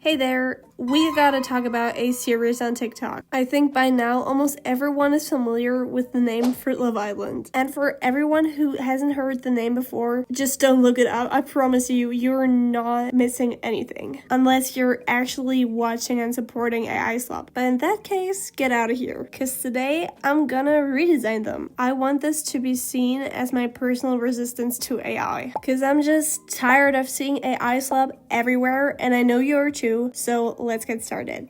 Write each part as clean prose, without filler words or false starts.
Hey there, we gotta talk about a series on TikTok. I think by now almost everyone is familiar with the name Fruit Love Island. And for everyone who hasn't heard the name before, just don't look it up. I promise you, you're not missing anything. Unless you're actually watching and supporting AI Slop. But in that case, get out of here. Cause today, I'm gonna redesign them. I want this to be seen as my personal resistance to AI. Cause I'm just tired of seeing AI Slop everywhere, and I know you are too. So let's get started.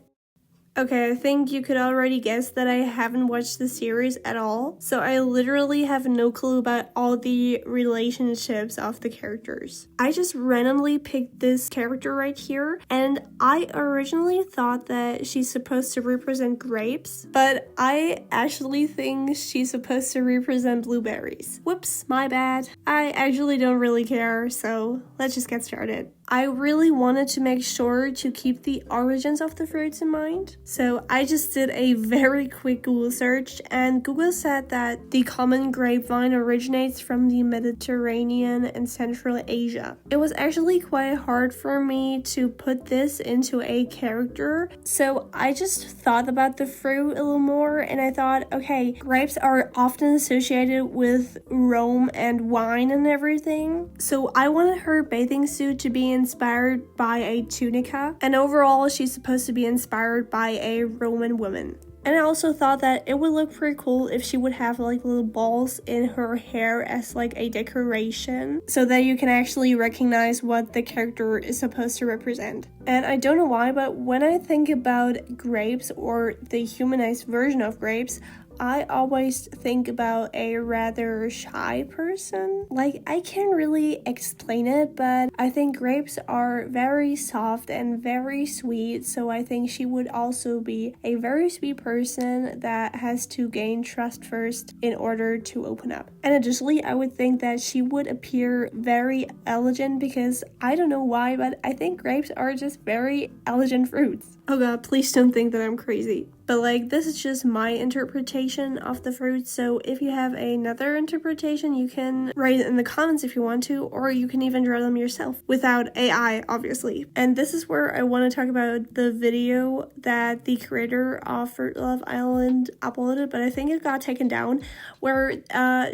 Okay, I think you could already guess that I haven't watched the series at all, so I literally have no clue about all the relationships of the characters. I just randomly picked this character right here, and I originally thought that she's supposed to represent grapes, but I actually think she's supposed to represent blueberries. Whoops, my bad. I actually don't really care, so let's just get started. I really wanted to make sure to keep the origins of the fruits in mind. So I just did a very quick Google search, and Google said that the common grapevine originates from the Mediterranean and Central Asia. It was actually quite hard for me to put this into a character, so I just thought about the fruit a little more, and I thought, okay, grapes are often associated with Rome and wine and everything, so I wanted her bathing suit to be inspired by a tunica, and overall she's supposed to be inspired by a Roman woman. And I also thought that it would look pretty cool if she would have like little balls in her hair as like a decoration, so that you can actually recognize what the character is supposed to represent. And I don't know why, but when I think about grapes or the humanized version of grapes, I always think about a rather shy person. Like, I can't really explain it, but I think grapes are very soft and very sweet, so I think she would also be a very sweet person that has to gain trust first in order to open up. And additionally, I would think that she would appear very elegant because I don't know why, but I think grapes are just very elegant fruits. Oh god, please don't think that I'm crazy. But like, this is just my interpretation of the fruit, so if you have another interpretation, you can write it in the comments if you want to, or you can even draw them yourself, without AI, obviously. And this is where I want to talk about the video that the creator of Fruit Love Island uploaded, but I think it got taken down, where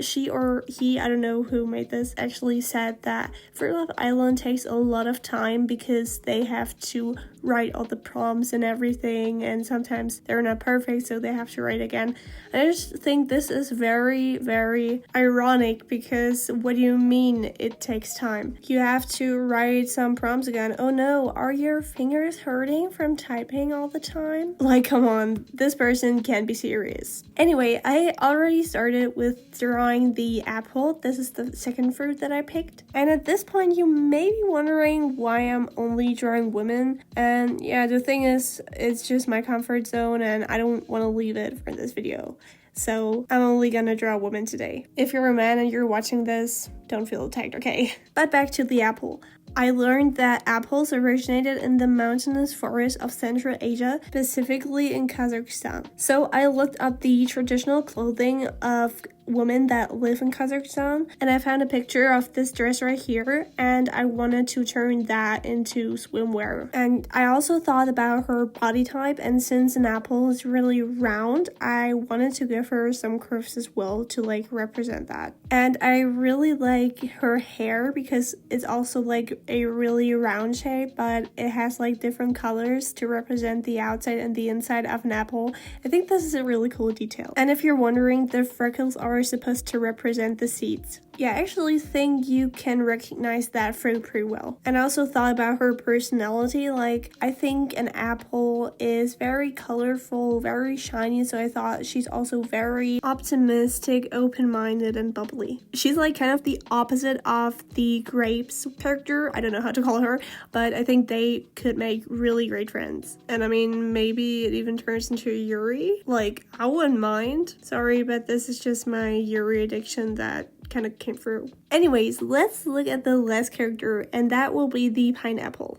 she or he, I don't know who made this, actually said that Fruit Love Island takes a lot of time because they have to write all the prompts and everything, and sometimes they're not perfect, so they have to write again. And I just think this is very, very ironic, because what do you mean it takes time? You have to write some prompts again. Oh no, are your fingers hurting from typing all the time? Like, come on, this person can't be serious. Anyway, I already started with drawing the apple. This is the second fruit that I picked. And at this point, you may be wondering why I'm only drawing women. And yeah, the thing is, it's just my comfort zone, and I don't want to leave it for this video. So I'm only gonna draw a woman today. If you're a man and you're watching this, don't feel attacked, okay? But back to the apple. I learned that apples originated in the mountainous forests of Central Asia, specifically in Kazakhstan. So I looked up the traditional clothing of women that live in Kazakhstan, and I found a picture of this dress right here, and I wanted to turn that into swimwear. And I also thought about her body type, and since an apple is really round, I wanted to give her some curves as well to like represent that. And I really like her hair because it's also like a really round shape, but it has like different colors to represent the outside and the inside of an apple. I think this is a really cool detail. And if you're wondering, the freckles are supposed to represent the seeds. Yeah, I actually think you can recognize that fruit pretty well. And I also thought about her personality. Like, I think an apple is very colorful, very shiny, so I thought she's also very optimistic, open-minded, and bubbly. She's like kind of the opposite of the grapes character. I don't know how to call her, but I think they could make really great friends. And I mean, maybe it even turns into Yuri. Like, I wouldn't mind. Sorry, but this is just my Yuri addiction that kind of came through. Anyways, let's look at the last character, and that will be the pineapple.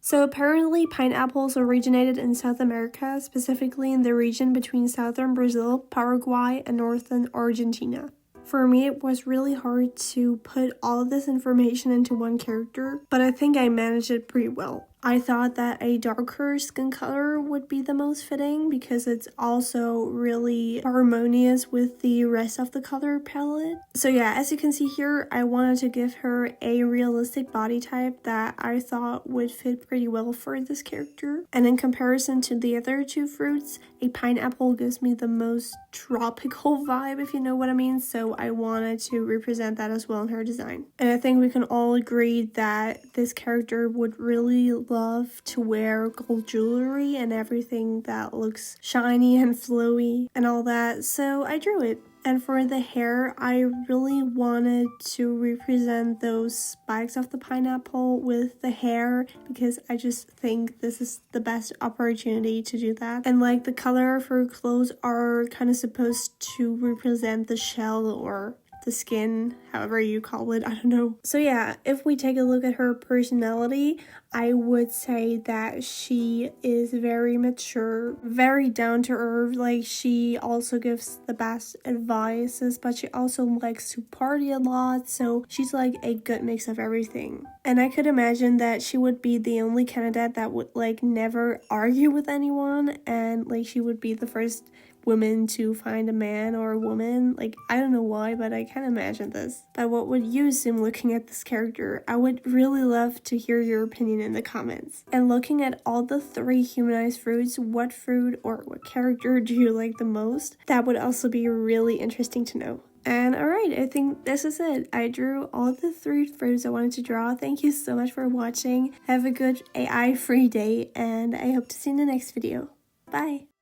So apparently pineapples originated in South America, specifically in the region between southern Brazil, Paraguay, and northern Argentina. For me, it was really hard to put all of this information into one character, but I think I managed it pretty well. I thought that a darker skin color would be the most fitting because it's also really harmonious with the rest of the color palette. So yeah, as you can see here, I wanted to give her a realistic body type that I thought would fit pretty well for this character. And in comparison to the other two fruits, a pineapple gives me the most tropical vibe, if you know what I mean, so I wanted to represent that as well in her design. And I think we can all agree that this character would really love to wear gold jewelry and everything that looks shiny and flowy and all that, so I drew it. And for the hair, I really wanted to represent those spikes of the pineapple with the hair because I just think this is the best opportunity to do that. And like the color of her clothes are kind of supposed to represent the shell or the skin, however you call it, I don't know. So yeah, if we take a look at her personality, I would say that she is very mature, very down to earth. Like, she also gives the best advices, but she also likes to party a lot, so she's like a good mix of everything. And I could imagine that she would be the only candidate that would like never argue with anyone, and like she would be the first women to find a man or a woman. Like, I don't know why, but I can't imagine this. But what would you assume looking at this character? I would really love to hear your opinion in the comments. And looking at all the 3 humanized fruits, what fruit or what character do you like the most? That would also be really interesting to know. And alright, I think this is it. I drew all the 3 fruits I wanted to draw. Thank you so much for watching. Have a good AI free day, and I hope to see you in the next video. Bye!